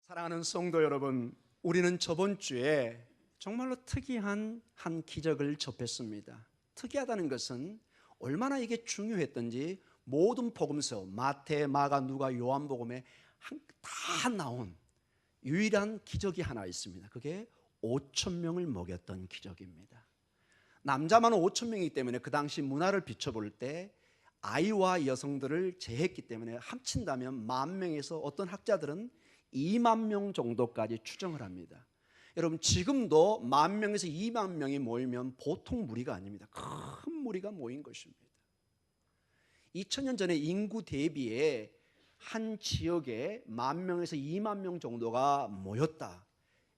사랑하는 성도 여러분, 우리는 저번 주에 정말로 특이한 한 기적을 접했습니다. 특이하다는 것은 얼마나 이게 중요했던지 모든 복음서 마태, 마가, 누가, 요한복음에 다 나온 유일한 기적이 하나 있습니다. 그게 5천 명을 먹였던 기적입니다. 남자만 5천 명이기 때문에 그 당시 문화를 비춰볼 때 아이와 여성들을 제했기 때문에 합친다면 10,000명에서 어떤 학자들은 20,000명 정도까지 추정을 합니다. 여러분, 지금도 10,000명에서 20,000명이 모이면 보통 무리가 아닙니다. 큰 무리가 모인 것입니다. 2000년 전에 인구 대비에 한 지역에 10,000명에서 20,000명 정도가 모였다.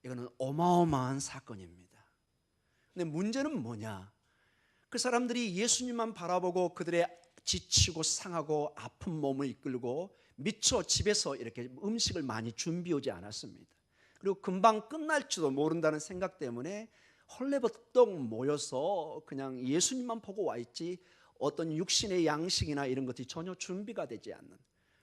이거는 어마어마한 사건입니다. 근데 문제는 뭐냐? 그 사람들이 예수님만 바라보고 그들의 지치고 상하고 아픈 몸을 이끌고 미처 집에서 이렇게 음식을 많이 준비해 오지 않았습니다. 그리고 금방 끝날지도 모른다는 생각 때문에 헐레벌떡 모여서 그냥 예수님만 보고 와 있지 어떤 육신의 양식이나 이런 것들이 전혀 준비가 되지 않는,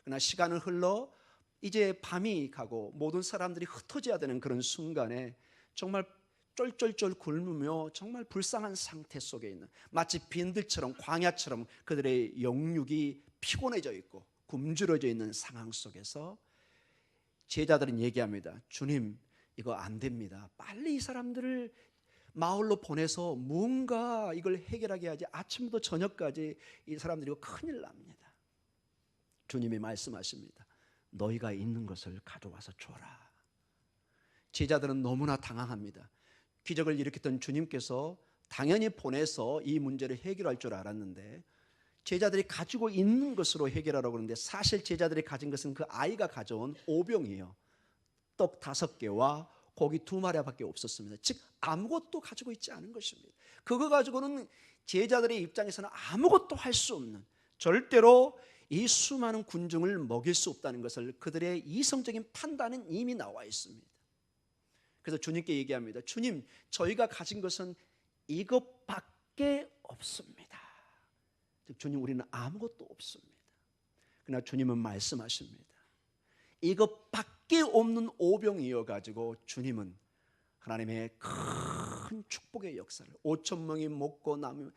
그러나 시간을 흘러 이제 밤이 가고 모든 사람들이 흩어져야 되는 그런 순간에 정말 쫄쫄쫄 굶으며 정말 불쌍한 상태 속에 있는, 마치 빈들처럼 광야처럼 그들의 영육이 피곤해져 있고 굶주려져 있는 상황 속에서 제자들은 얘기합니다. 주님, 이거 안 됩니다. 빨리 이 사람들을 마을로 보내서 뭔가 이걸 해결하게 하지. 아침부터 저녁까지 이 사람들이 이거 큰일 납니다. 주님이 말씀하십니다. 너희가 있는 것을 가져와서 줘라. 제자들은 너무나 당황합니다. 기적을 일으켰던 주님께서 당연히 보내서 이 문제를 해결할 줄 알았는데 제자들이 가지고 있는 것으로 해결하라고 그러는데, 사실 제자들이 가진 것은 그 아이가 가져온 오병이에요. 떡 5개와 고기 2마리밖에 없었습니다. 즉 아무것도 가지고 있지 않은 것입니다. 그거 가지고는 제자들의 입장에서는 아무것도 할 수 없는, 절대로 이 수많은 군중을 먹일 수 없다는 것을 그들의 이성적인 판단은 이미 나와 있습니다. 그래서 주님께 얘기합니다. 주님, 저희가 가진 것은 이것밖에 없습니다. 즉 주님, 우리는 아무것도 없습니다. 그러나 주님은 말씀하십니다. 이것밖에 없는 오병이어 가지고 주님은 하나님의 큰 축복의 역사를, 5,000명이 먹고 남으면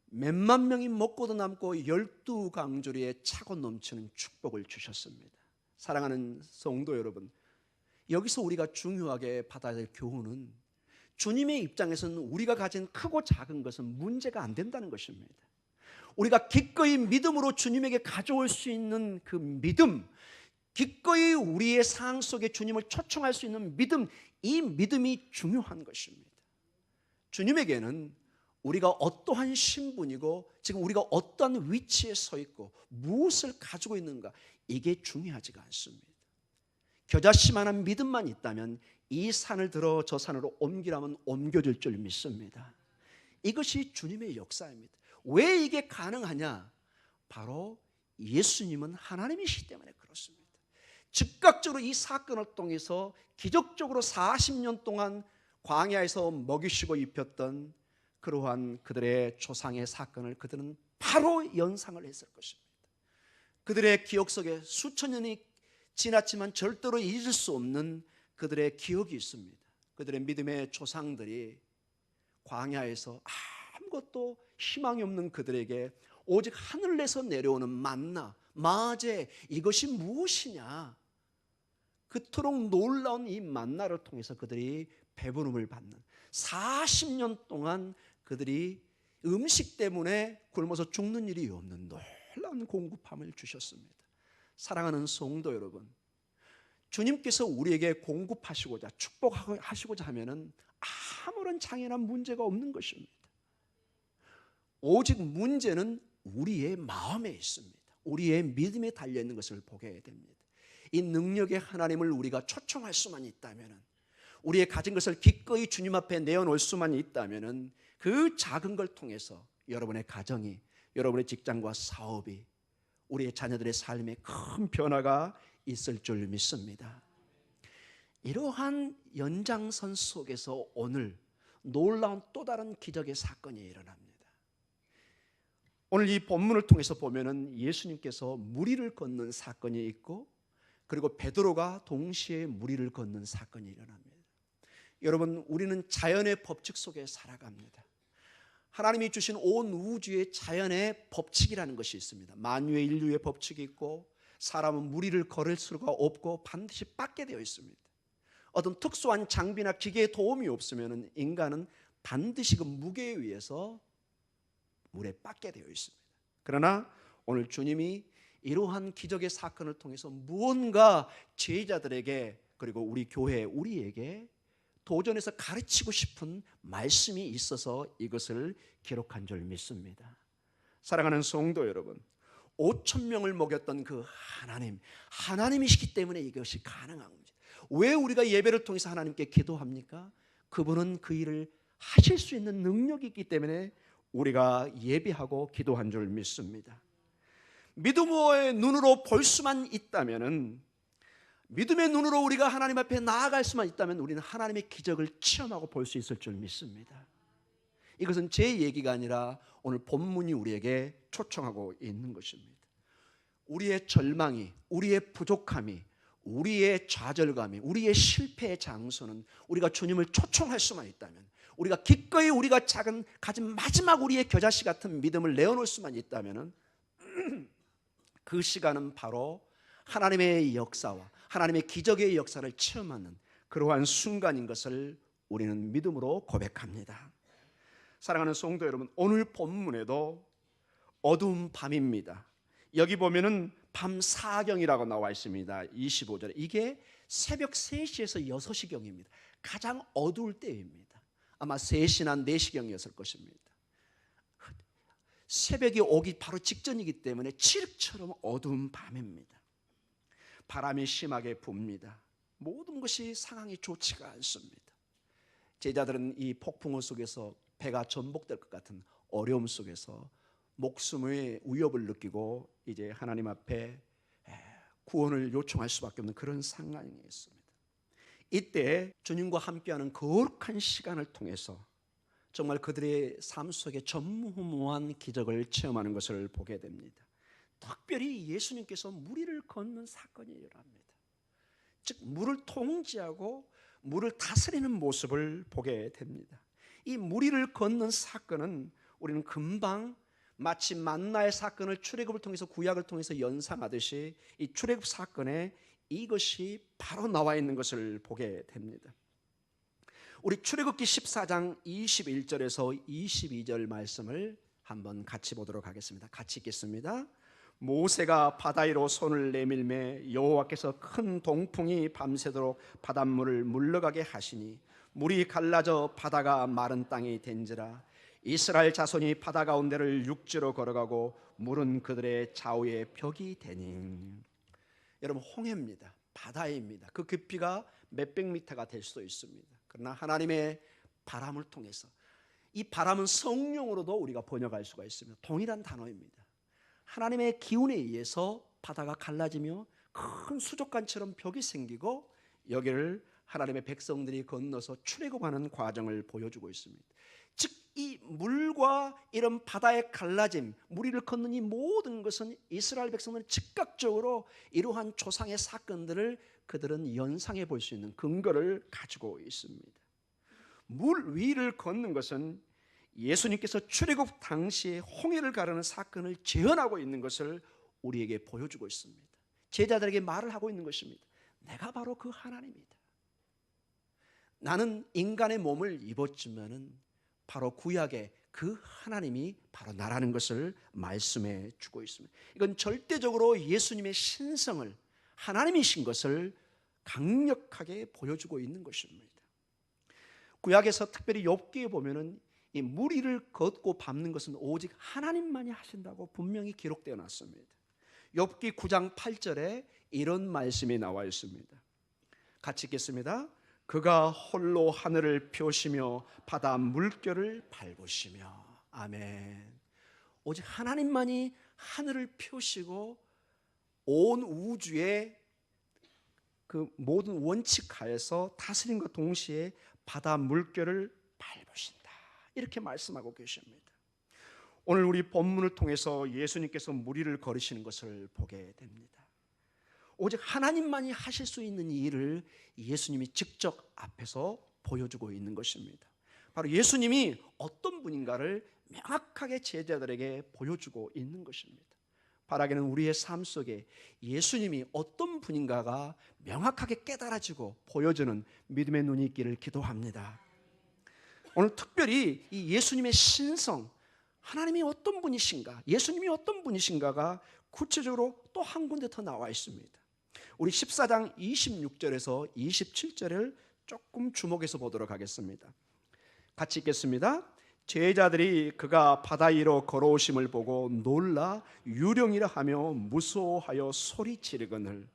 몇만 명이 먹고도 남고 12강조리에 차고 넘치는 축복을 주셨습니다. 사랑하는 성도 여러분, 여기서 우리가 중요하게 받아야 될 교훈은 주님의 입장에서는 우리가 가진 크고 작은 것은 문제가 안 된다는 것입니다. 우리가 기꺼이 믿음으로 주님에게 가져올 수 있는 그 믿음, 기꺼이 우리의 상황 속에 주님을 초청할 수 있는 믿음, 이 믿음이 중요한 것입니다. 주님에게는 우리가 어떠한 신분이고 지금 우리가 어떠한 위치에 서 있고 무엇을 가지고 있는가, 이게 중요하지가 않습니다. 겨자씨만한 믿음만 있다면 이 산을 들어 저 산으로 옮기라면 옮겨질 줄 믿습니다. 이것이 주님의 역사입니다. 왜 이게 가능하냐? 바로 예수님은 하나님이시기 때문에 그렇습니다. 즉각적으로 이 사건을 통해서 기적적으로 40년 동안 광야에서 먹이시고 입혔던 그러한 그들의 조상의 사건을 그들은 바로 연상을 했을 것입니다. 그들의 기억 속에 수천 년이 지났지만 절대로 잊을 수 없는 그들의 기억이 있습니다. 그들의 믿음의 조상들이 광야에서 아무것도 희망이 없는 그들에게 오직 하늘에서 내려오는 만나, 마제, 이것이 무엇이냐, 그토록 놀라운 이 만나를 통해서 그들이 배부름을 받는, 40년 동안 그들이 음식 때문에 굶어서 죽는 일이 없는 놀라운 공급함을 주셨습니다. 사랑하는 성도 여러분, 주님께서 우리에게 공급하시고자 축복하시고자 하면은 아무런 장애나 문제가 없는 것입니다. 오직 문제는 우리의 마음에 있습니다. 우리의 믿음에 달려있는 것을 보게 됩니다. 이 능력의 하나님을 우리가 초청할 수만 있다면, 우리의 가진 것을 기꺼이 주님 앞에 내어놓을 수만 있다면, 그 작은 걸 통해서 여러분의 가정이, 여러분의 직장과 사업이, 우리의 자녀들의 삶에 큰 변화가 있을 줄 믿습니다. 이러한 연장선 속에서 오늘 놀라운 또 다른 기적의 사건이 일어납니다. 오늘 이 본문을 통해서 보면은 예수님께서 무리를 걷는 사건이 있고 그리고 베드로가 동시에 무리를 걷는 사건이 일어납니다. 여러분, 우리는 자연의 법칙 속에 살아갑니다. 하나님이 주신 온 우주의 자연의 법칙이라는 것이 있습니다. 만유의 인류의 법칙이 있고, 사람은 무리를 걸을 수가 없고 반드시 빠게 되어 있습니다. 어떤 특수한 장비나 기계의 도움이 없으면 인간은 반드시 그 무게에 의해서 물에 빠게 되어 있습니다. 그러나 오늘 주님이 이러한 기적의 사건을 통해서 무언가 제자들에게, 그리고 우리 교회, 우리에게 도전해서 가르치고 싶은 말씀이 있어서 이것을 기록한 줄 믿습니다. 사랑하는 성도 여러분, 5천 명을 먹였던 그 하나님이시기 때문에 이것이 가능한 겁니다. 왜 우리가 예배를 통해서 하나님께 기도합니까? 그분은 그 일을 하실 수 있는 능력이 있기 때문에 우리가 예배하고 기도한 줄 믿습니다. 믿음의 눈으로 볼 수만 있다면은, 믿음의 눈으로 우리가 하나님 앞에 나아갈 수만 있다면 우리는 하나님의 기적을 체험하고 볼 수 있을 줄 믿습니다. 이것은 제 얘기가 아니라 오늘 본문이 우리에게 초청하고 있는 것입니다. 우리의 절망이, 우리의 부족함이, 우리의 좌절감이, 우리의 실패의 장소는 우리가 주님을 초청할 수만 있다면, 우리가 기꺼이 우리가 가진 마지막 우리의 겨자씨 같은 믿음을 내어놓을 수만 있다면 그 시간은 바로 하나님의 역사와 하나님의 기적의 역사를 체험하는 그러한 순간인 것을 우리는 믿음으로 고백합니다. 사랑하는 성도 여러분, 오늘 본문에도 어두운 밤입니다. 여기 보면은 밤 사경이라고 나와 있습니다. 25절에 이게 새벽 3시에서 6시경입니다. 가장 어두울 때입니다. 아마 3시나 4시경이었을 것입니다. 새벽이 오기 바로 직전이기 때문에 칠흑처럼 어두운 밤입니다. 바람이 심하게 붑니다. 모든 것이 상황이 좋지가 않습니다. 제자들은 이 폭풍우 속에서 배가 전복될 것 같은 어려움 속에서 목숨의 위협을 느끼고 이제 하나님 앞에 구원을 요청할 수밖에 없는 그런 상황이었습니다. 이때 주님과 함께하는 거룩한 시간을 통해서 정말 그들의 삶 속에 전무후무한 기적을 체험하는 것을 보게 됩니다. 특별히 예수님께서 무리를 걷는 사건이 일어납니다. 즉 물을 통제하고 물을 다스리는 모습을 보게 됩니다. 이 무리를 걷는 사건은 우리는 금방 마치 만나의 사건을 출애굽을 통해서, 구약을 통해서 연상하듯이 이 출애굽 사건에 이것이 바로 나와 있는 것을 보게 됩니다. 우리 출애굽기 14장 21절에서 22절 말씀을 한번 같이 보도록 하겠습니다. 같이 읽겠습니다. 모세가 바다 위로 손을 내밀매 여호와께서 큰 동풍이 밤새도록 바닷물을 물러가게 하시니 물이 갈라져 바다가 마른 땅이 된지라. 이스라엘 자손이 바다 가운데를 육지로 걸어가고 물은 그들의 좌우에 벽이 되니. 여러분, 홍해입니다. 바다입니다. 그 깊이가 몇백 미터가 될 수도 있습니다. 그러나 하나님의 바람을 통해서, 이 바람은 성령으로도 우리가 번역할 수가 있습니다. 동일한 단어입니다. 하나님의 기운에 의해서 바다가 갈라지며 큰 수족관처럼 벽이 생기고 여기를 하나님의 백성들이 건너서 출애굽하는 과정을 보여주고 있습니다. 즉 이 물과 이런 바다의 갈라짐, 무리를 걷는 이 모든 것은 이스라엘 백성들은 즉각적으로 이러한 조상의 사건들을 그들은 연상해 볼 수 있는 근거를 가지고 있습니다. 물 위를 걷는 것은 예수님께서 출애굽 당시에 홍해를 가르는 사건을 재현하고 있는 것을 우리에게 보여주고 있습니다. 제자들에게 말을 하고 있는 것입니다. 내가 바로 그 하나님이다. 나는 인간의 몸을 입었지만은 바로 구약의 그 하나님이 바로 나라는 것을 말씀해 주고 있습니다. 이건 절대적으로 예수님의 신성을, 하나님이신 것을 강력하게 보여주고 있는 것입니다. 구약에서 특별히 욥기에 보면은 이 무리를 걷고 밟는 것은 오직 하나님만이 하신다고 분명히 기록되어 놨습니다. 욥기 9장 8절에 이런 말씀이 나와 있습니다. 같이 읽겠습니다. 그가 홀로 하늘을 펴시며 바다 물결을 밟으시며. 아멘. 오직 하나님만이 하늘을 펴시고 온 우주의 그 모든 원칙 하에서 다스림과 동시에 바다 물결을 밟으신다, 이렇게 말씀하고 계십니다. 오늘 우리 본문을 통해서 예수님께서 무리를 걸으시는 것을 보게 됩니다. 오직 하나님만이 하실 수 있는 이 일을 예수님이 직접 앞에서 보여주고 있는 것입니다. 바로 예수님이 어떤 분인가를 명확하게 제자들에게 보여주고 있는 것입니다. 바라기는 우리의 삶 속에 예수님이 어떤 분인가가 명확하게 깨달아지고 보여주는 믿음의 눈이 있기를 기도합니다. 오늘 특별히 이 예수님의 신성, 하나님이 어떤 분이신가, 예수님이 어떤 분이신가가 구체적으로 또 한 군데 더 나와 있습니다. 우리 14장 26절에서 27절을 조금 주목해서 보도록 하겠습니다. 같이 읽겠습니다. 제자들이 그가 바다 위로 걸어오심을 보고 놀라 유령이라 하며 무서워하여 소리 지르거늘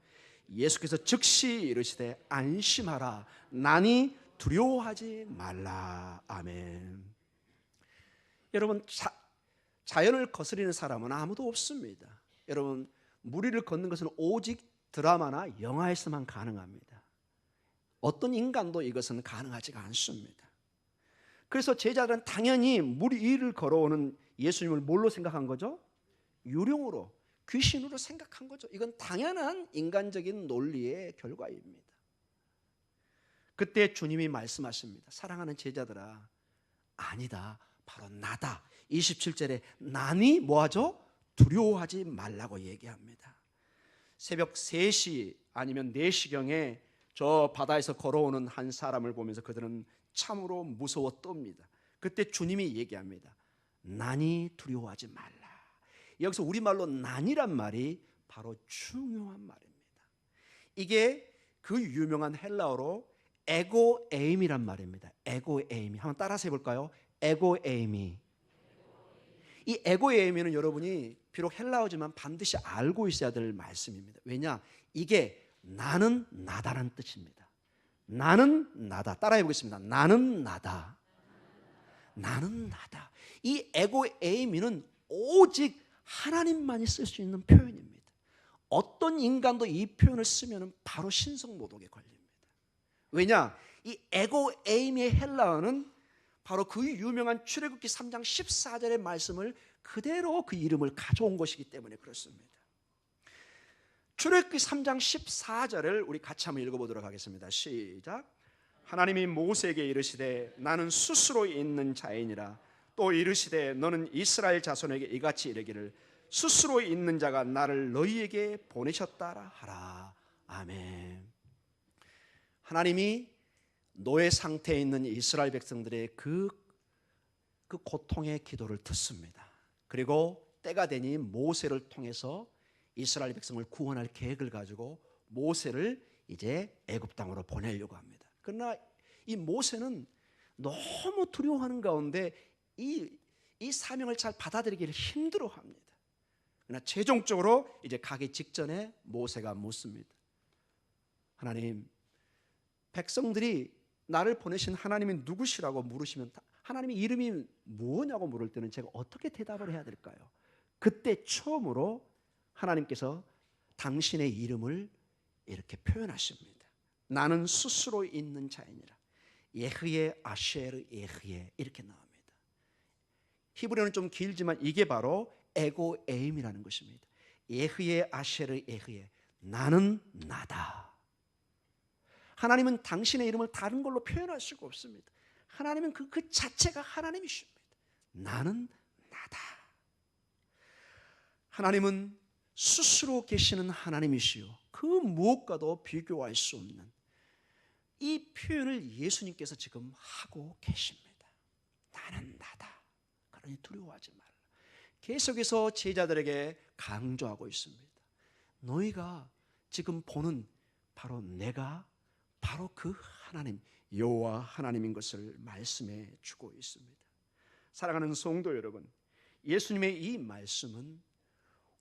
예수께서 즉시 이르시되 안심하라 나니 두려워하지 말라. 아멘. 여러분, 자연을 거스리는 사람은 아무도 없습니다. 여러분, 무리를 걷는 것은 오직 드라마나 영화에서만 가능합니다. 어떤 인간도 이것은 가능하지가 않습니다. 그래서 제자들은 당연히 물 위를 걸어오는 예수님을 뭘로 생각한 거죠? 유령으로, 귀신으로 생각한 거죠. 이건 당연한 인간적인 논리의 결과입니다. 그때 주님이 말씀하십니다. 사랑하는 제자들아, 아니다, 바로 나다. 27절에 나니 뭐하죠? 두려워하지 말라고 얘기합니다. 새벽 3시 아니면 4시경에 저 바다에서 걸어오는 한 사람을 보면서 그들은 참으로 무서워 떱니다. 그때 주님이 얘기합니다. 나니 두려워하지 말라. 여기서 우리말로 나니란 말이 바로 중요한 말입니다. 이게 그 유명한 헬라어로 에고에임이란 말입니다. 에고에임이. 한번 따라서 해볼까요? 에고에임이. 이 에고에임은 여러분이 비록 헬라어지만 반드시 알고 있어야 될 말씀입니다. 왜냐? 이게 나는 나다라는 뜻입니다. 나는 나다. 따라해 보겠습니다. 나는 나다. 나는 나다. 이 에고에이미는 오직 하나님만이 쓸 수 있는 표현입니다. 어떤 인간도 이 표현을 쓰면 바로 신성모독에 걸립니다. 왜냐? 이 에고에이미의 헬라어는 바로 그 유명한 출애굽기 3장 14절의 말씀을 그대로 그 이름을 가져온 것이기 때문에 그렇습니다. 출애굽기 3장 14절을 우리 같이 한번 읽어보도록 하겠습니다. 시작. 하나님이 모세에게 이르시되 나는 스스로 있는 자이니라. 또 이르시되 너는 이스라엘 자손에게 이같이 이르기를 스스로 있는 자가 나를 너희에게 보내셨다라 하라. 아멘. 하나님이 노예 상태에 있는 이스라엘 백성들의 그 고통의 기도를 듣습니다. 그리고 때가 되니 모세를 통해서 이스라엘 백성을 구원할 계획을 가지고 모세를 이제 애굽 땅으로 보내려고 합니다. 그러나 이 모세는 너무 두려워하는 가운데 이 사명을 잘 받아들이기를 힘들어합니다. 그러나 최종적으로 이제 가기 직전에 모세가 묻습니다. 하나님, 백성들이 나를 보내신 하나님이 누구시라고 물으시면 하나님의 이름이 뭐냐고 물을 때는 제가 어떻게 대답을 해야 될까요? 그때 처음으로 하나님께서 당신의 이름을 이렇게 표현하십니다. 나는 스스로 있는 자이니라. 예흐예 아쉐르 예흐예 이렇게 나옵니다. 히브리어는 좀 길지만 이게 바로 에고에임이라는 것입니다. 예흐예 아쉐르 예흐예, 나는 나다. 하나님은 당신의 이름을 다른 걸로 표현할 수가 없습니다. 하나님은 그 자체가 하나님이십니다. 나는 나다. 하나님은 스스로 계시는 하나님이시요 그 무엇과도 비교할 수 없는 이 표현을 예수님께서 지금 하고 계십니다. 나는 나다. 그러니 두려워하지 말라. 계속해서 제자들에게 강조하고 있습니다. 너희가 지금 보는 바로 내가 바로 그 하나님 여호와 하나님인 것을 말씀해 주고 있습니다. 사랑하는 성도 여러분, 예수님의 이 말씀은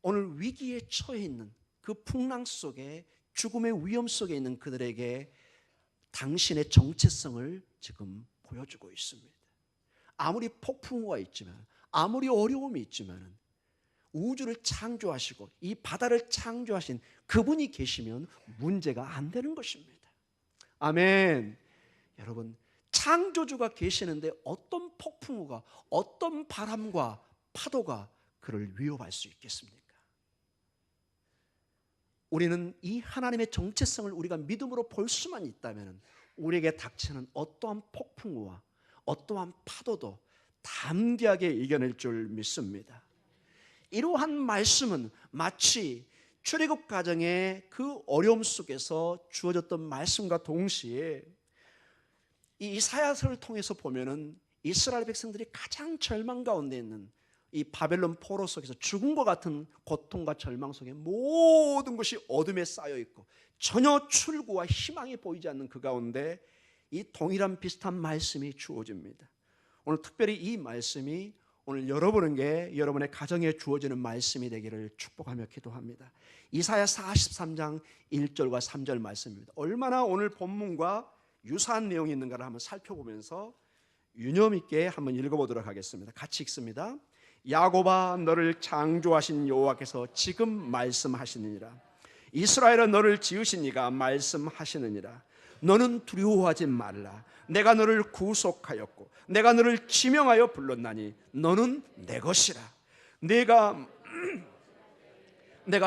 오늘 위기에 처해 있는 그 풍랑 속에 죽음의 위험 속에 있는 그들에게 당신의 정체성을 지금 보여주고 있습니다. 아무리 폭풍우가 있지만, 아무리 어려움이 있지만 우주를 창조하시고 이 바다를 창조하신 그분이 계시면 문제가 안 되는 것입니다. 아멘. 여러분, 창조주가 계시는데 어떤 폭풍우가, 어떤 바람과 파도가 그를 위협할 수 있겠습니까? 우리는 이 하나님의 정체성을 우리가 믿음으로 볼 수만 있다면 우리에게 닥치는 어떠한 폭풍우와 어떠한 파도도 담대하게 이겨낼 줄 믿습니다. 이러한 말씀은 마치 출애굽 과정의 그 어려움 속에서 주어졌던 말씀과 동시에 이 이사야서를 통해서 보면은 이스라엘 백성들이 가장 절망 가운데 있는 이 바벨론 포로 속에서 죽음과 같은 고통과 절망 속에 모든 것이 어둠에 쌓여 있고 전혀 출구와 희망이 보이지 않는 그 가운데 이 동일한 비슷한 말씀이 주어집니다. 오늘 특별히 이 말씀이 오늘 여러분에게 여러분의 가정에 주어지는 말씀이 되기를 축복하며 기도합니다. 이사야 43장 1절과 3절 말씀입니다. 얼마나 오늘 본문과 유사한 내용이 있는가를 한번 살펴보면서 유념 있게 한번 읽어보도록 하겠습니다. 같이 읽습니다. 야곱아 너를 창조하신 여호와께서 지금 말씀하시느니라. 이스라엘아 너를 지으신 이가 말씀하시느니라. 너는 두려워하지 말라. 내가 너를 구속하였고 내가 너를 지명하여 불렀나니 너는 내 것이라. 내가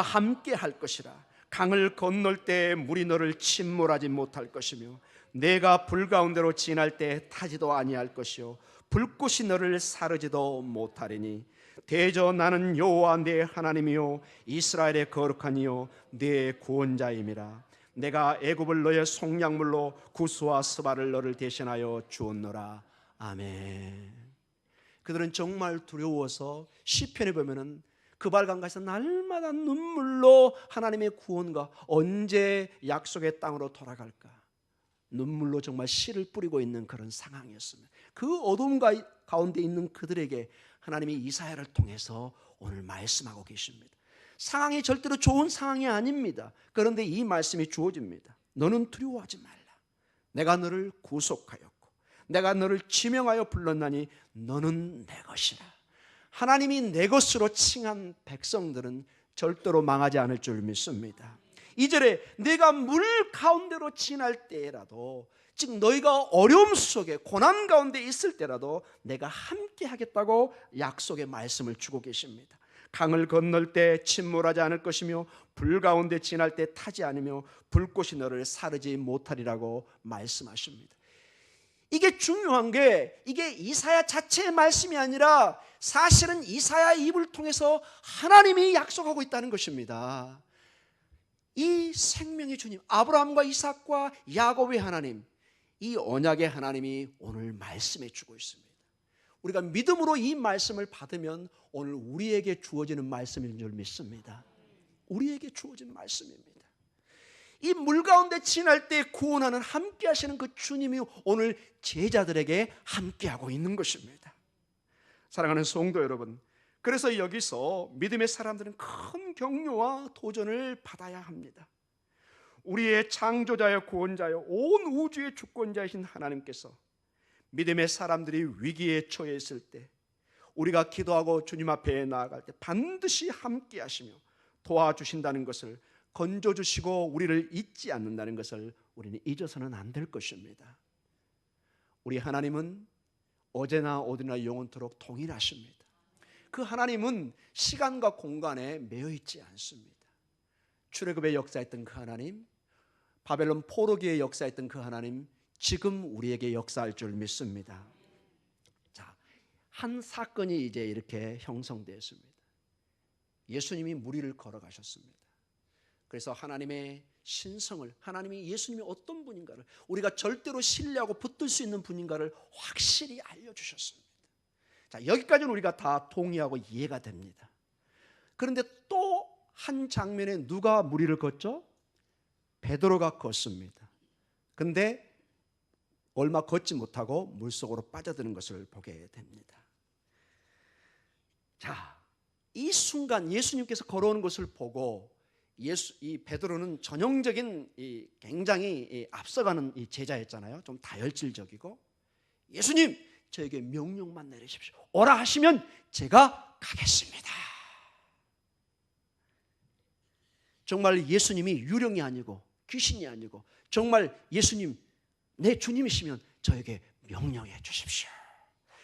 함께 할 것이라. 강을 건널 때 물이 너를 침몰하지 못할 것이며 내가 불 가운데로 지날 때 타지도 아니할 것이요 불꽃이 너를 사르지도 못하리니 대저 나는 여호와 내 하나님이요 이스라엘의 거룩한 이요 내 구원자임이라. 내가 애굽을 너의 속량물로 구스와 스바를 너를 대신하여 주었노라. 아멘. 그들은 정말 두려워서 시편에 보면은 그 발강가에서 날마다 눈물로 하나님의 구원과 언제 약속의 땅으로 돌아갈까 눈물로 정말 씨를 뿌리고 있는 그런 상황이었습니다. 그 어둠 가운데 있는 그들에게 하나님이 이사야를 통해서 오늘 말씀하고 계십니다. 상황이 절대로 좋은 상황이 아닙니다. 그런데 이 말씀이 주어집니다. 너는 두려워하지 말라. 내가 너를 구속하였고 내가 너를 지명하여 불렀나니 너는 내 것이라. 하나님이 내 것으로 칭한 백성들은 절대로 망하지 않을 줄 믿습니다. 2절에 내가 물 가운데로 지날 때라도, 즉 너희가 어려움 속에 고난 가운데 있을 때라도 내가 함께 하겠다고 약속의 말씀을 주고 계십니다. 강을 건널 때 침몰하지 않을 것이며 불 가운데 지날 때 타지 않으며 불꽃이 너를 사르지 못하리라고 말씀하십니다. 이게 중요한 게 이게 이사야 자체의 말씀이 아니라 사실은 이사야 입을 통해서 하나님이 약속하고 있다는 것입니다. 이 생명의 주님 아브라함과 이삭과 야곱의 하나님, 이 언약의 하나님이 오늘 말씀해 주고 있습니다. 우리가 믿음으로 이 말씀을 받으면 오늘 우리에게 주어지는 말씀인 줄 믿습니다. 우리에게 주어진 말씀입니다. 이 물 가운데 지날 때 구원하는 함께 하시는 그 주님이 오늘 제자들에게 함께하고 있는 것입니다. 사랑하는 성도 여러분, 그래서 여기서 믿음의 사람들은 큰 격려와 도전을 받아야 합니다. 우리의 창조자여 구원자여 온 우주의 주권자이신 하나님께서 믿음의 사람들이 위기에 처해 있을 때 우리가 기도하고 주님 앞에 나아갈 때 반드시 함께 하시며 도와주신다는 것을, 건져주시고 우리를 잊지 않는다는 것을 우리는 잊어서는 안 될 것입니다. 우리 하나님은 어제나 오늘이나 영원토록 동일하십니다. 그 하나님은 시간과 공간에 매여 있지 않습니다. 출애굽의 역사했던 그 하나님, 바벨론 포로기의 역사했던 그 하나님, 지금 우리에게 역사할 줄 믿습니다. 자, 한 사건이 이제 이렇게 형성되었습니다. 예수님이 무리를 걸어가셨습니다. 그래서 하나님의 신성을, 하나님이 예수님이 어떤 분인가를, 우리가 절대로 신뢰하고 붙들 수 있는 분인가를 확실히 알려주셨습니다. 자, 여기까지는 우리가 다 동의하고 이해가 됩니다. 그런데 또 한 장면에 누가 무리를 걷죠? 베드로가 걷습니다. 그런데 얼마 걷지 못하고 물속으로 빠져드는 것을 보게 됩니다. 자, 이 순간 예수님께서 걸어오는 것을 보고 이 베드로는 전형적인 굉장히 앞서가는 이 제자였잖아요. 좀 다혈질적이고, 예수님 저에게 명령만 내리십시오. 오라 하시면 제가 가겠습니다. 정말 예수님이 유령이 아니고 귀신이 아니고 정말 예수님 내 주님이시면 저에게 명령해 주십시오.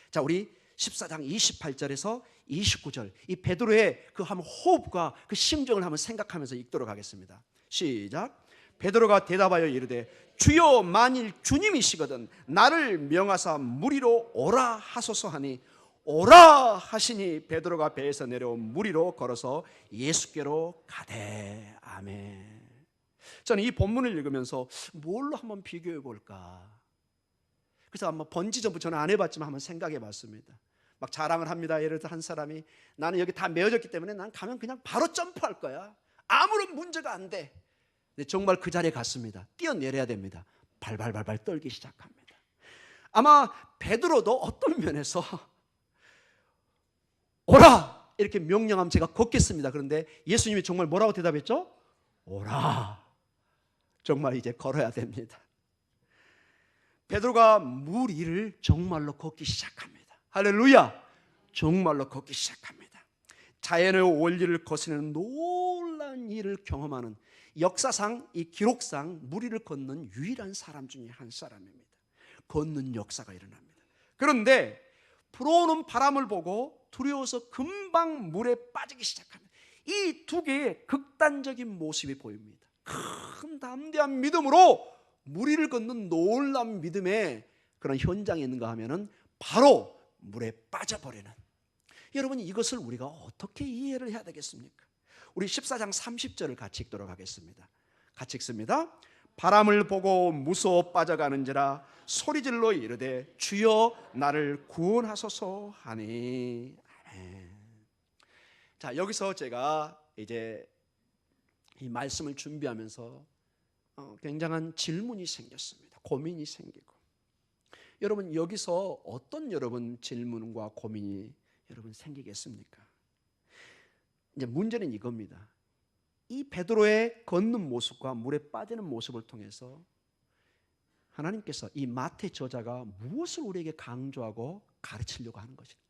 자, 우리 14장 28절에서 29절 이 베드로의 그 한번 호흡과 그 심정을 한번 생각하면서 읽도록 하겠습니다. 시작. 베드로가 대답하여 이르되 주여 만일 주님이시거든 나를 명하사 물 위로 오라 하소서 하니 오라 하시니 베드로가 배에서 내려온 물 위로 걸어서 예수께로 가되. 아멘. 저는 이 본문을 읽으면서 뭘로 한번 비교해 볼까? 그래서 한번 번지점프 저는 안 해봤지만 한번 생각해 봤습니다. 막 자랑을 합니다. 예를 들어 한 사람이 나는 여기 다 메어졌기 때문에 난 가면 그냥 바로 점프할 거야. 아무런 문제가 안 돼. 근데 정말 그 자리에 갔습니다. 뛰어내려야 됩니다. 발발발발 떨기 시작합니다. 아마 베드로도 어떤 면에서 오라 이렇게 명령하면 제가 걷겠습니다. 그런데 예수님이 정말 뭐라고 대답했죠? 오라. 정말 이제 걸어야 됩니다. 베드로가 물 위를 정말로 걷기 시작합니다. 할렐루야. 정말로 걷기 시작합니다. 자연의 원리를 거스르는 놀라운 일을 경험하는 역사상 이 기록상 물 위를 걷는 유일한 사람 중에 한 사람입니다. 걷는 역사가 일어납니다. 그런데 불어오는 바람을 보고 두려워서 금방 물에 빠지기 시작합니다. 이 두 개의 극단적인 모습이 보입니다. 큰 담대한 믿음으로 물 위를 걷는 놀라운 믿음의 그런 현장에 있는가 하면은 바로 물에 빠져버리는. 여러분 이것을 우리가 어떻게 이해를 해야 되겠습니까? 우리 14장 30절을 같이 읽도록 하겠습니다. 같이 읽습니다. 바람을 보고 무서워 빠져가는지라 소리질러 이르되 주여 나를 구원하소서 하니. 아멘. 자, 여기서 제가 이제 이 말씀을 준비하면서 굉장한 질문이 생겼습니다. 고민이 생기고. 여러분 여기서 어떤 여러분 질문과 고민이 여러분 생기겠습니까? 이제 문제는 이겁니다. 이 베드로의 걷는 모습과 물에 빠지는 모습을 통해서 하나님께서 이 마태 저자가 무엇을 우리에게 강조하고 가르치려고 하는 것인가?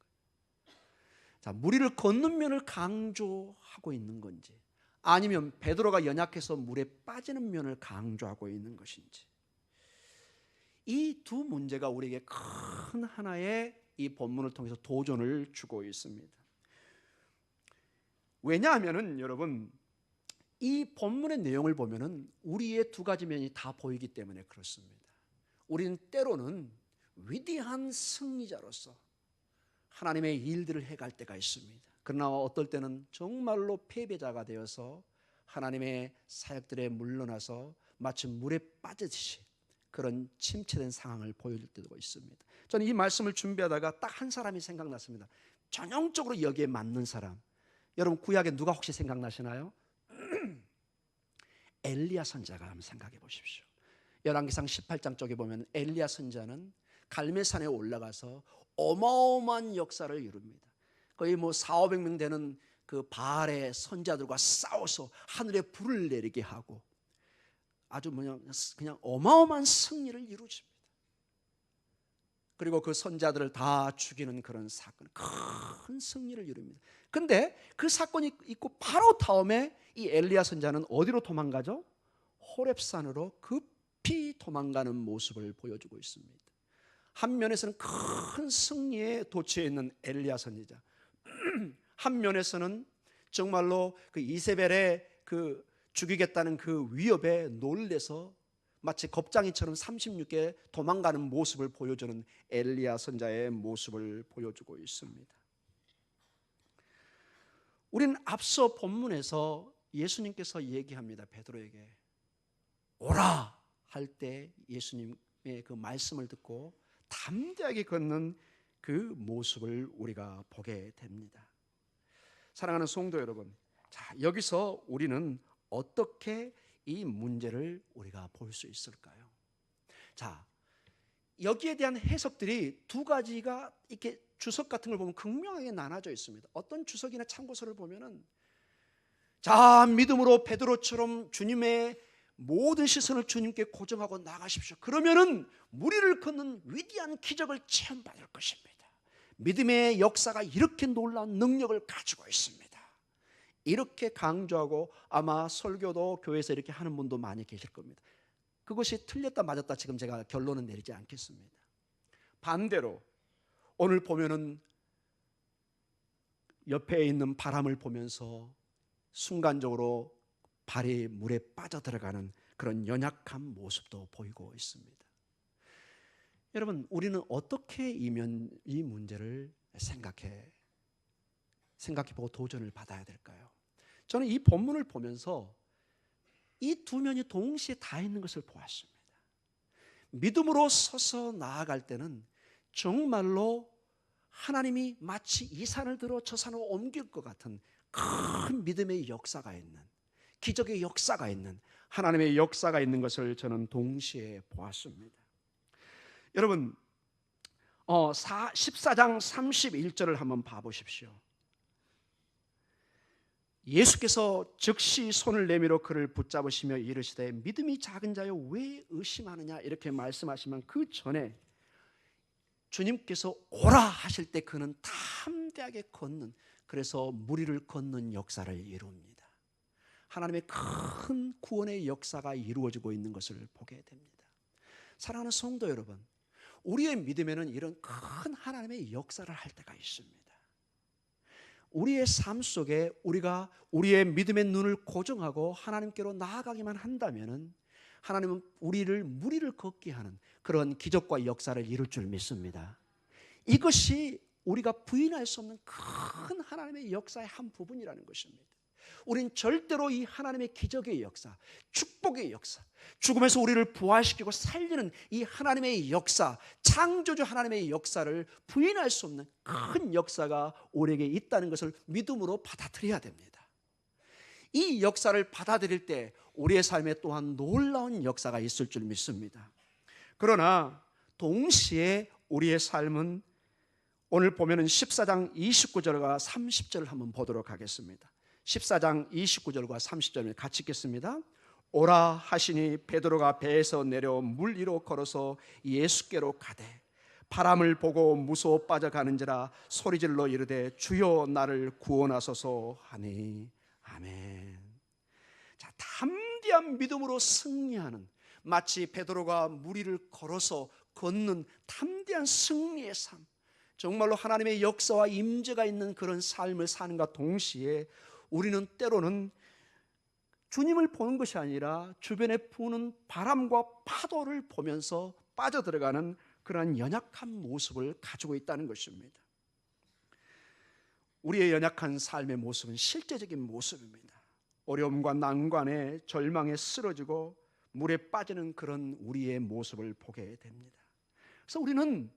자, 물 위를 걷는 면을 강조하고 있는 건지, 아니면 베드로가 연약해서 물에 빠지는 면을 강조하고 있는 것인지, 이 두 문제가 우리에게 큰 하나의 이 본문을 통해서 도전을 주고 있습니다. 왜냐하면은 여러분 이 본문의 내용을 보면은 우리의 두 가지 면이 다 보이기 때문에 그렇습니다. 우리는 때로는 위대한 승리자로서 하나님의 일들을 해갈 때가 있습니다. 그러나 어떨 때는 정말로 패배자가 되어서 하나님의 사역들에 물러나서 마치 물에 빠지듯이 그런 침체된 상황을 보여줄 때도 있습니다. 저는 이 말씀을 준비하다가 딱 한 사람이 생각났습니다. 전형적으로 여기에 맞는 사람. 여러분 구약에 누가 혹시 생각나시나요? 엘리야 선지자가 한번 생각해 보십시오. 열왕기상 18장 쪽에 보면 엘리야 선지자는 갈멜산에 올라가서 어마어마한 역사를 이룹니다. 거의 뭐 400~500명 되는 그 바알의 선지자들과 싸워서 하늘에 불을 내리게 하고 아주 그냥 어마어마한 승리를 이루십니다. 그리고 그 선지자들을 다 죽이는 그런 사건, 큰 승리를 이룹니다. 근데 그 사건이 있고 바로 다음에 이 엘리야 선지자는 어디로 도망가죠? 호렙산으로 급히 도망가는 모습을 보여주고 있습니다. 한 면에서는 큰 승리에 도취해 있는 엘리야 선지자, 한 면에서는 정말로 그 이세벨의 그 죽이겠다는 그 위협에 놀래서 마치 겁장이처럼 36개 도망가는 모습을 보여주는 엘리야 선지자의 모습을 보여주고 있습니다. 우리는 앞서 본문에서 예수님께서 얘기합니다. 베드로에게 오라 할 때 예수님의 그 말씀을 듣고 담대하게 걷는 그 모습을 우리가 보게 됩니다. 사랑하는 성도 여러분, 자, 여기서 우리는 어떻게 이 문제를 우리가 볼 수 있을까요? 자, 여기에 대한 해석들이 두 가지가 이렇게 주석 같은 걸 보면 극명하게 나눠져 있습니다. 어떤 주석이나 참고서를 보면은 자, 믿음으로 베드로처럼 주님의 모든 시선을 주님께 고정하고 나가십시오. 그러면은 물 위를 걷는 위대한 기적을 체험받을 것입니다. 믿음의 역사가 이렇게 놀라운 능력을 가지고 있습니다. 이렇게 강조하고 아마 설교도 교회에서 이렇게 하는 분도 많이 계실 겁니다. 그것이 틀렸다 맞았다 지금 제가 결론은 내리지 않겠습니다. 반대로 오늘 보면은 옆에 있는 바람을 보면서 순간적으로 발이 물에 빠져들어가는 그런 연약한 모습도 보이고 있습니다. 여러분, 우리는 어떻게 이 문제를 생각해보고 도전을 받아야 될까요? 저는 이 본문을 보면서 이 두 면이 동시에 다 있는 것을 보았습니다. 믿음으로 서서 나아갈 때는 정말로 하나님이 마치 이 산을 들어 저 산으로 옮길 것 같은 큰 믿음의 역사가 있는, 기적의 역사가 있는, 하나님의 역사가 있는 것을 저는 동시에 보았습니다. 여러분, 14장 31절을 한번 봐보십시오. 예수께서 즉시 손을 내밀어 그를 붙잡으시며 이르시되 믿음이 작은 자여 왜 의심하느냐 이렇게 말씀하시면 그 전에 주님께서 오라 하실 때 그는 담대하게 걷는, 그래서 무리를 걷는 역사를 이룹니다. 하나님의 큰 구원의 역사가 이루어지고 있는 것을 보게 됩니다. 사랑하는 성도 여러분, 우리의 믿음에는 이런 큰 하나님의 역사를 할 때가 있습니다. 우리의 삶 속에 우리가 우리의 믿음의 눈을 고정하고 하나님께로 나아가기만 한다면 하나님은 우리를 무리를 걷게 하는 그런 기적과 역사를 이룰 줄 믿습니다. 이것이 우리가 부인할 수 없는 큰 하나님의 역사의 한 부분이라는 것입니다. 우린 절대로 이 하나님의 기적의 역사, 축복의 역사, 죽음에서 우리를 부활시키고 살리는 이 하나님의 역사, 창조주 하나님의 역사를 부인할 수 없는 큰 역사가 우리에게 있다는 것을 믿음으로 받아들여야 됩니다. 이 역사를 받아들일 때 우리의 삶에 또한 놀라운 역사가 있을 줄 믿습니다. 그러나 동시에 우리의 삶은 오늘 보면은 14장 29절과 30절을 한번 보도록 하겠습니다. 14장 29절과 30절을 같이 읽겠습니다. 오라 하시니 베드로가 배에서 내려 물 위로 걸어서 예수께로 가되 바람을 보고 무서워 빠져가는지라 소리질러 이르되 주여 나를 구원하소서 하니 아멘. 자, 담대한 믿음으로 승리하는, 마치 베드로가 물 위를 걸어서 걷는 담대한 승리의 삶, 정말로 하나님의 역사와 임재가 있는 그런 삶을 사는가 동시에 우리는 때로는 주님을 보는 것이 아니라 주변에 부는 바람과 파도를 보면서 빠져들어가는 그러한 연약한 모습을 가지고 있다는 것입니다. 우리의 연약한 삶의 모습은 실제적인 모습입니다. 어려움과 난관에 절망에 쓰러지고 물에 빠지는 그런 우리의 모습을 보게 됩니다. 그래서 우리는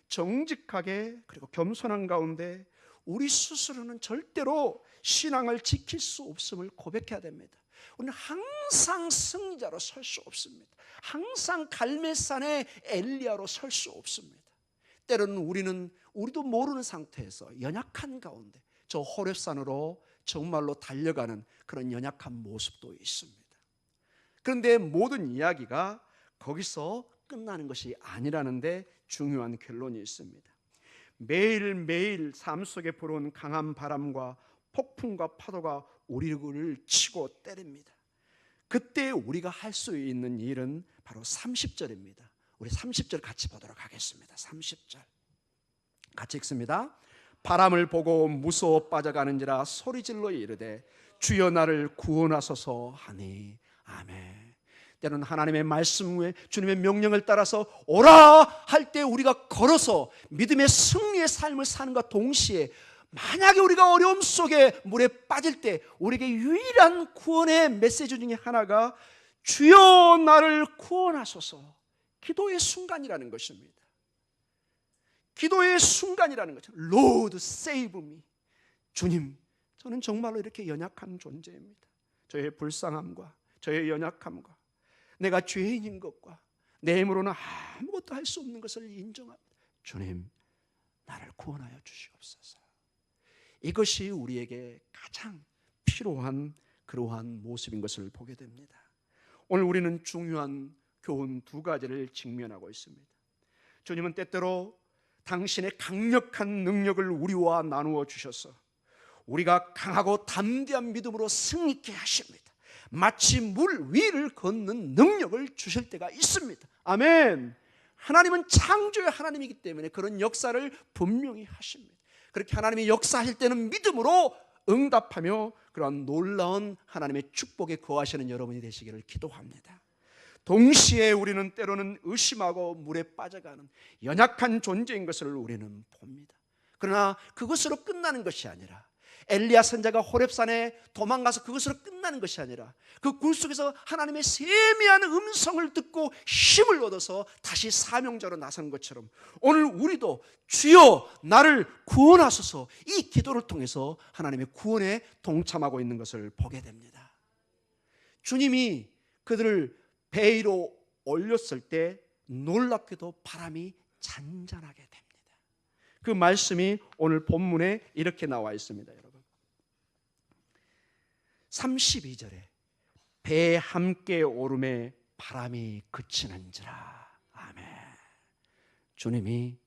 정직하게 그리고 겸손한 가운데 우리 스스로는 절대로 신앙을 지킬 수 없음을 고백해야 됩니다. 우리는 항상 승리자로 설 수 없습니다. 항상 갈멜산의 엘리야로 설 수 없습니다. 때로는 우리도 모르는 상태에서 연약한 가운데 저 호렙산으로 정말로 달려가는 그런 연약한 모습도 있습니다. 그런데 모든 이야기가 거기서 끝나는 것이 아니라는 데 중요한 결론이 있습니다. 매일매일 삶 속에 불어온 강한 바람과 폭풍과 파도가 우리를 치고 때립니다. 그때 우리가 할 수 있는 일은 바로 30절입니다. 우리 30절 같이 보도록 하겠습니다. 30절 같이 읽습니다. 바람을 보고 무서워 빠져가는지라 소리질러 이르되 주여 나를 구원하소서 하니 아멘. 때로는 하나님의 말씀 후에 주님의 명령을 따라서 오라 할 때 우리가 걸어서 믿음의 승리의 삶을 사는 것과 동시에 만약에 우리가 어려움 속에 물에 빠질 때 우리에게 유일한 구원의 메시지 중에 하나가 주여 나를 구원하소서, 기도의 순간이라는 것입니다. 기도의 순간이라는 거죠. Lord save me. 주님, 저는 정말로 이렇게 연약한 존재입니다. 저의 불쌍함과 저의 연약함과 내가 죄인인 것과 내 힘으로는 아무것도 할 수 없는 것을 인정합니다. 주님, 나를 구원하여 주시옵소서. 이것이 우리에게 가장 필요한 그러한 모습인 것을 보게 됩니다. 오늘 우리는 중요한 교훈 두 가지를 직면하고 있습니다. 주님은 때때로 당신의 강력한 능력을 우리와 나누어 주셔서 우리가 강하고 담대한 믿음으로 승리케 하십니다. 마치 물 위를 걷는 능력을 주실 때가 있습니다. 아멘. 하나님은 창조의 하나님이기 때문에 그런 역사를 분명히 하십니다. 그렇게 하나님이 역사하실 때는 믿음으로 응답하며 그러한 놀라운 하나님의 축복에 거하시는 여러분이 되시기를 기도합니다. 동시에 우리는 때로는 의심하고 물에 빠져가는 연약한 존재인 것을 우리는 봅니다. 그러나 그것으로 끝나는 것이 아니라, 엘리야 선지자가 호렙산에 도망가서 그것으로 끝나는 것이 아니라 그 굴 속에서 하나님의 세미한 음성을 듣고 힘을 얻어서 다시 사명자로 나선 것처럼 오늘 우리도 주여 나를 구원하소서, 이 기도를 통해서 하나님의 구원에 동참하고 있는 것을 보게 됩니다. 주님이 그들을 배 위로 올렸을 때 놀랍게도 바람이 잔잔하게 됩니다. 그 말씀이 오늘 본문에 이렇게 나와 있습니다. 여러분, 32절에 배 함께 오름에 바람이 그치는지라. 아멘. 주님이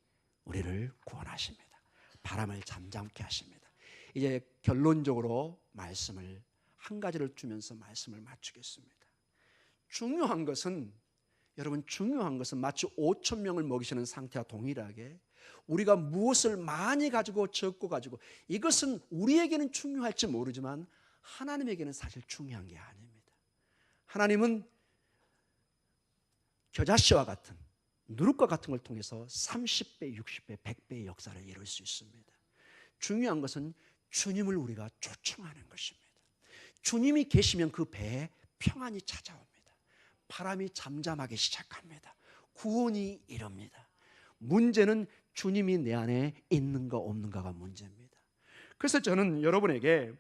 우리를 구원하십니다. 바람을 잠잠케 하십니다. 이제 결론적으로 말씀을 한 가지를 주면서 말씀을 마치겠습니다. 중요한 것은, 여러분, 중요한 것은 마치 5천 명을 먹이시는 상태와 동일하게 우리가 무엇을 많이 가지고 적고 가지고, 이것은 우리에게는 중요할지 모르지만 하나님에게는 사실 중요한 게 아닙니다. 하나님은 겨자씨와 같은, 누룩과 같은 걸 통해서 30배, 60배, 100배의 역사를 이룰 수 있습니다. 중요한 것은 주님을 우리가 초청하는 것입니다. 주님이 계시면 그 배에 평안이 찾아옵니다. 바람이 잠잠하기 시작합니다. 구원이 이릅니다. 문제는 주님이 내 안에 있는가 없는가가 문제입니다. 그래서 저는 여러분에게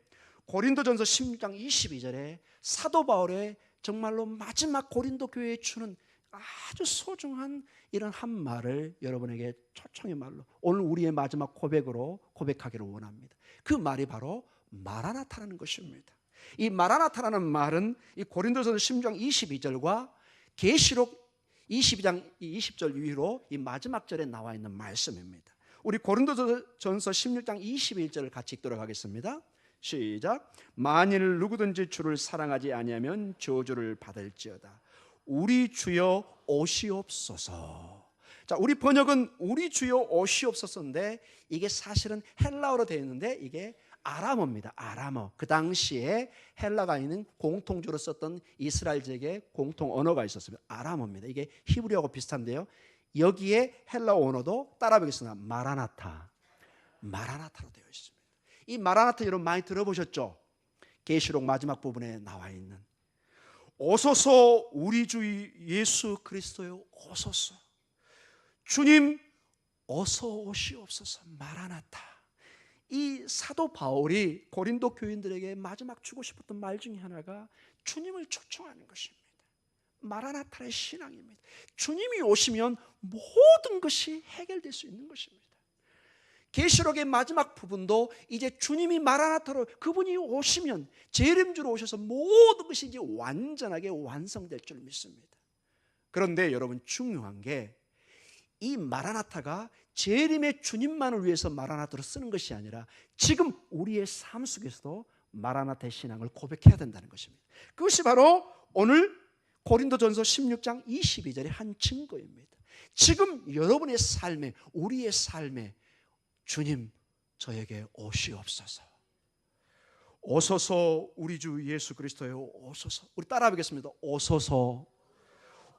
고린도전서 16장 22절에 사도 바울의 정말로 마지막 고린도 교회에 주는 아주 소중한 이런 한 말을 여러분에게 초청의 말로 오늘 우리의 마지막 고백으로 고백하기를 원합니다. 그 말이 바로 마라나타라는 것입니다. 이 마라나타라는 말은 이 고린도전서 16장 22절과 계시록 22장 20절 위로 이 마지막 절에 나와 있는 말씀입니다. 우리 고린도전서 16장 21절을 같이 읽도록 하겠습니다. 시작. 만일 누구든지 주를 사랑하지 아니하면 저주를 받을지어다. 우리 주여 오시옵소서. 자, 우리 번역은 우리 주여 오시옵소서인데 이게 사실은 헬라어로 되어 있는데 이게 아람어입니다. 아람어. 그 당시에 헬라가 있는 공통주로 썼던 이스라엘족의 공통 언어가 있었습니다. 아람어입니다. 이게 히브리어하고 비슷한데요. 여기에 헬라 언어도 따라 보겠습니다. 마라나타. 마라나타로 되어 있습니다. 이 마라나타 여러분 많이 들어보셨죠? 계시록 마지막 부분에 나와 있는 오소서 우리 주 예수 그리스도여 오소서. 주님 어서 오시옵소서. 마라나타. 이 사도 바울이 고린도 교인들에게 마지막 주고 싶었던 말 중에 하나가 주님을 초청하는 것입니다. 마라나타의 신앙입니다. 주님이 오시면 모든 것이 해결될 수 있는 것입니다. 계시록의 마지막 부분도 이제 주님이 마라나타로 그분이 오시면 재림주로 오셔서 모든 것이 이제 완전하게 완성될 줄 믿습니다. 그런데 여러분 중요한 게 이 마라나타가 재림의 주님만을 위해서 마라나타로 쓰는 것이 아니라 지금 우리의 삶 속에서도 마라나타의 신앙을 고백해야 된다는 것입니다. 그것이 바로 오늘 고린도전서 16장 22절의 한 증거입니다. 지금 여러분의 삶에, 우리의 삶에 주님 저에게 오시옵소서. 오소서 우리 주 예수 그리스도여 오소서. 우리 따라 하겠습니다. 오소서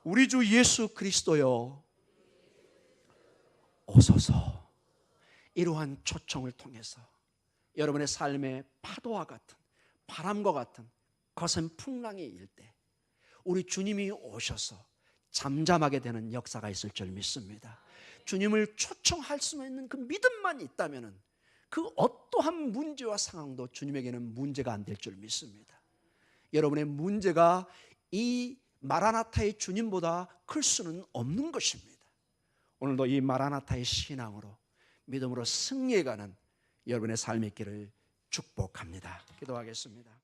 우리 주 예수 그리스도여 오소서. 이러한 초청을 통해서 여러분의 삶의 파도와 같은, 바람과 같은 거센 풍랑이 일 때 우리 주님이 오셔서 잠잠하게 되는 역사가 있을 줄 믿습니다. 주님을 초청할 수 있는 그 믿음만 있다면 그 어떠한 문제와 상황도 주님에게는 문제가 안 될 줄 믿습니다. 여러분의 문제가 이 마라나타의 주님보다 클 수는 없는 것입니다. 오늘도 이 마라나타의 신앙으로 믿음으로 승리해가는 여러분의 삶이 있기를 축복합니다. 기도하겠습니다.